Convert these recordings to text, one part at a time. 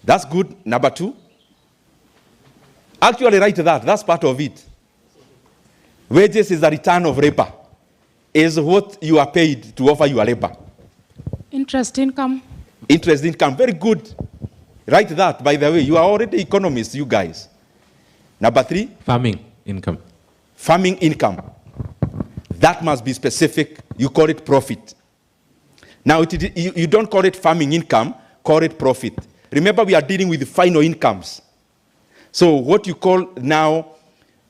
That's good. Number 2. Actually write that. That's part of it. Wages is the return of labor. Is what you are paid to offer your labor. Interest income. Interest income. Very good. Write that, by the way. You are already economists, you guys. Number 3. Farming income. Farming income. That must be specific. You call it profit. Now, you don't call it farming income, call it profit. Remember, we are dealing with final incomes. So what you call now,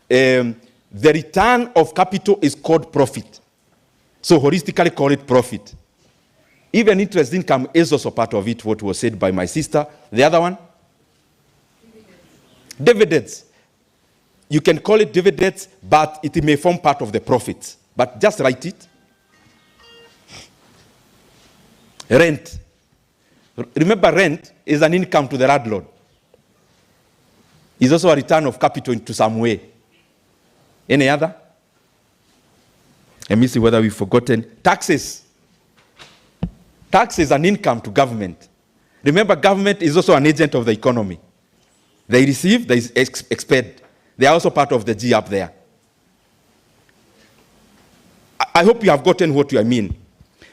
the return of capital is called profit. So holistically call it profit. Even interest income is also part of it, what was said by my sister. The other one? Dividends. You can call it dividends, but it may form part of the profits. But just write it. Rent. Remember, rent is an income to the landlord. It's also a return of capital into some way. Any other? Let me see whether we've forgotten. Taxes. Tax is an income to government. Remember, government is also an agent of the economy. They receive, they expend. They are also part of the G up there. I hope you have gotten what I mean.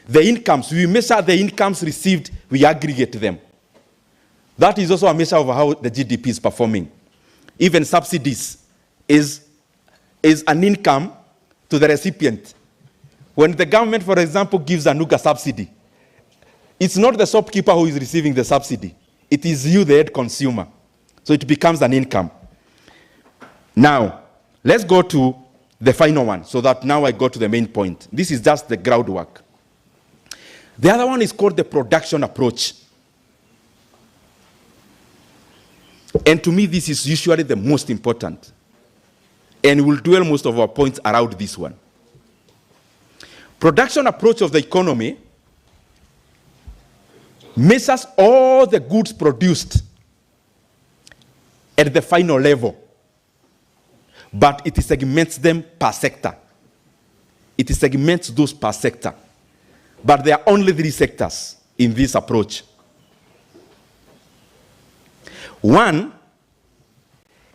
The incomes, we measure the incomes received, we aggregate them. That is also a measure of how the GDP is performing. Even subsidies is an income to the recipient. When the government, for example, gives a Nuga subsidy, it's not the shopkeeper who is receiving the subsidy. It is you, the end consumer. So it becomes an income. Now, let's go to the final one, so that now I go to the main point. This is just the groundwork. The other one is called the production approach. And to me, this is usually the most important. And we'll dwell most of our points around this one. Production approach of the economy measures all the goods produced at the final level, but it segments them per sector. It segments those per sector. But there are only 3 sectors in this approach. One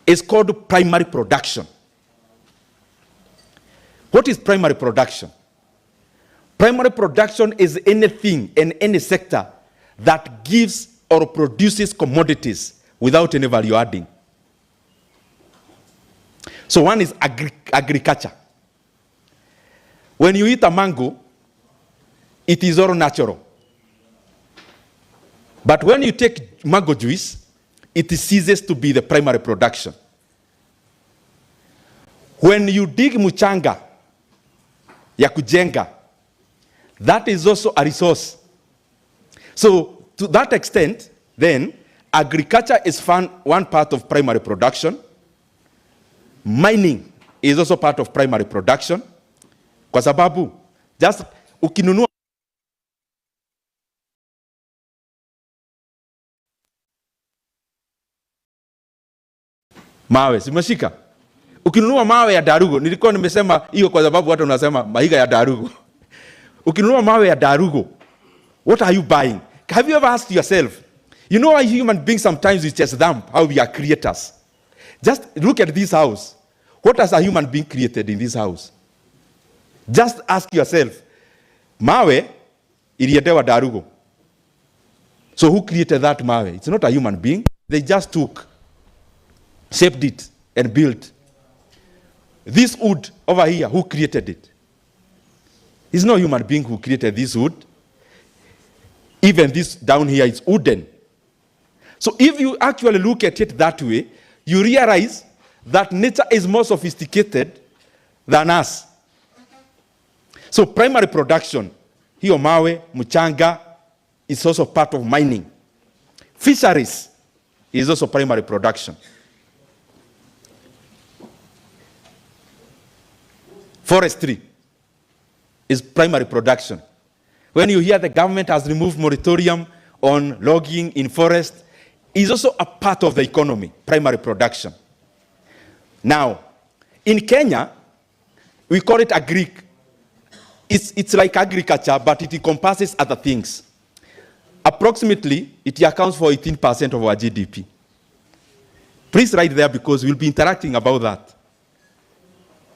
is called primary production. What is primary production? Primary production is anything in any sector that gives or produces commodities without any value adding. So one is agriculture. When you eat a mango, it is all natural. But when you take mango juice, it ceases to be the primary production. When you dig mchanga ya kujenga, that is also a resource. So to that extent, then, agriculture is one part of primary production. Mining is also part of primary production. Kwa sababu, just ukinunua mawe, simeshika? Ukinunua mawe ya darugo, nilikuwa nimesema hiyo kwa sababu watu wanasema mahiga ya darugo. Ukinunua mawe ya darugo, what are you buying? Have you ever asked yourself, you know why human beings sometimes we just dump how we are creators? Just look at this house. What has a human being created in this house? Just ask yourself, mawe iliendewa darugo. So who created that mawe? It's not a human being. They just took, shaped it, and built. This wood over here, who created it? It's not a human being who created this wood. Even this down here is wooden. So if you actually look at it that way, you realize that nature is more sophisticated than us. So primary production, hiyo mawe, mchanga, is also part of mining. Fisheries is also primary production. Forestry is primary production. When you hear the government has removed moratorium on logging in forest, is also a part of the economy, primary production. Now, in Kenya, we call it agric. It's like agriculture, but it encompasses other things. Approximately, it accounts for 18% of our GDP. Please write there because we'll be interacting about that.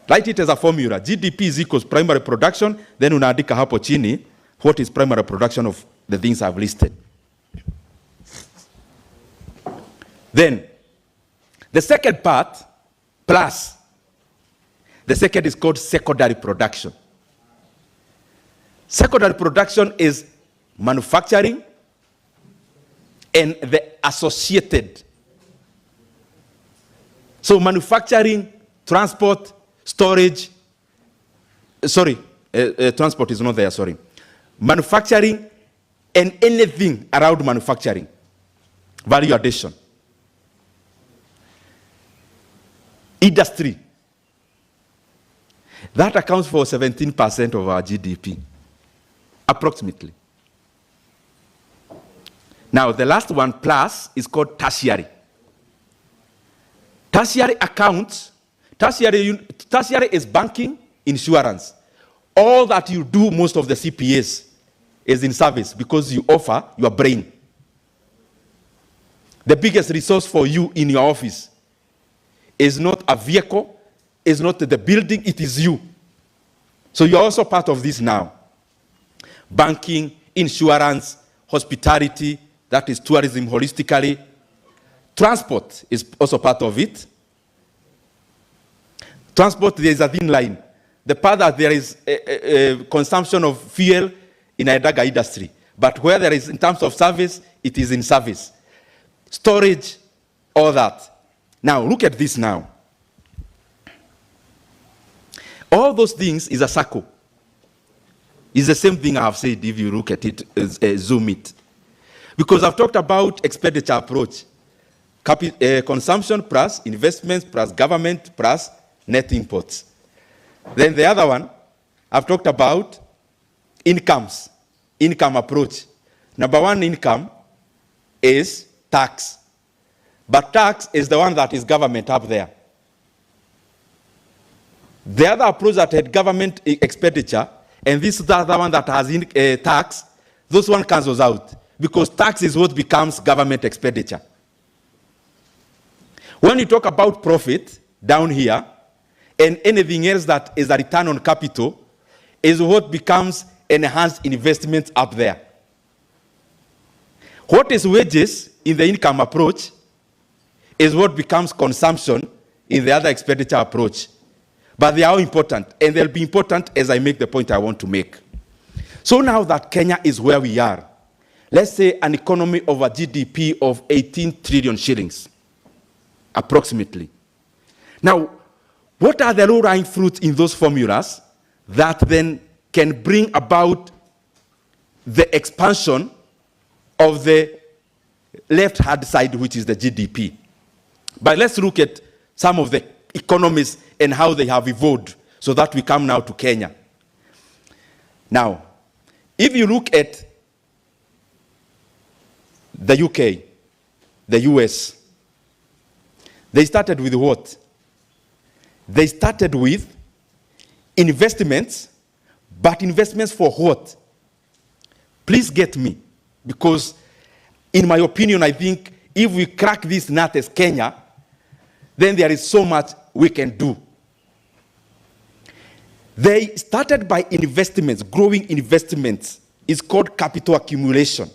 Write it as a formula. GDP is equals primary production, then unaandika hapo chini what is primary production of the things I've listed. Then, the second part, plus. The second is called secondary production. Secondary production is manufacturing and the associated. So manufacturing, transport, storage, transport is not there, sorry. Manufacturing and anything around manufacturing. Value addition. Industry. That accounts for 17% of our GDP, approximately. Now, the last one, plus, is called tertiary. Tertiary accounts, tertiary is banking, insurance. All that you do, most of the CPAs, is in service because you offer your brain. The biggest resource for you in your office is not a vehicle, is not the building, it is you. So you're also part of this now. Banking, insurance, hospitality, that is tourism holistically. Transport is also part of it. Transport, there is a thin line. The part that there is a consumption of fuel in a daga industry. But where there is, in terms of service, it is in service. Storage, all that. Now, look at this now. All those things is a circle. It's the same thing I have said if you look at it, zoom it. Because I've talked about expenditure approach. Consumption plus investments plus government plus net imports. Then the other one, I've talked about incomes, income approach. Number one income is tax. But tax is the one that is government up there. The other approach that had government expenditure, and this is the other one that has tax, those one cancels out. Because tax is what becomes government expenditure. When you talk about profit, down here, and anything else that is a return on capital, is what becomes enhanced investment up there. What is wages in the income approach is what becomes consumption in the other expenditure approach. But they are all important, and they'll be important as I make the point I want to make. So now that Kenya is where we are, let's say an economy of a GDP of 18 trillion shillings, approximately. Now, what are the low-lying fruits in those formulas that then can bring about the expansion of the left-hand side, which is the GDP? But let's look at some of the economies and how they have evolved so that we come now to Kenya. Now, if you look at the UK, the US, they started with what? They started with investments, but investments for what? Please get me, because in my opinion, I think if we crack this nut as Kenya, then there is so much we can do. They started by investments, growing investments. It's called capital accumulation.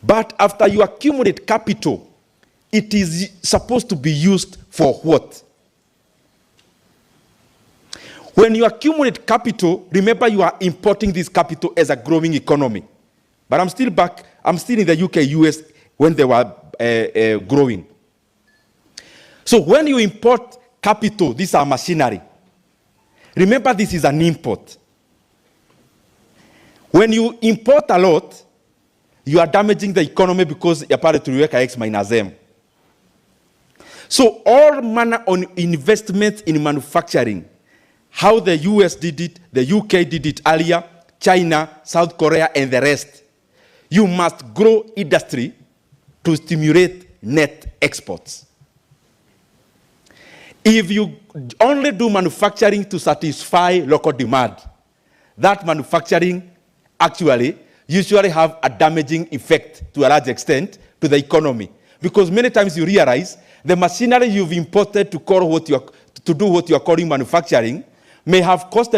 But after you accumulate capital, it is supposed to be used for what? When you accumulate capital, remember you are importing this capital as a growing economy. But I'm still back, I'm still in the UK, US, when they were growing. So when you import capital, these are machinery. Remember, this is an import. When you import a lot, you are damaging the economy because you're part of X minus M. So all manner of investments in manufacturing, how the US did it, the UK did it earlier, China, South Korea, and the rest. You must grow industry to stimulate net exports. If you only do manufacturing to satisfy local demand, that manufacturing actually usually have a damaging effect to a large extent to the economy. Because many times you realize the machinery you've imported to do what you're calling manufacturing may have costed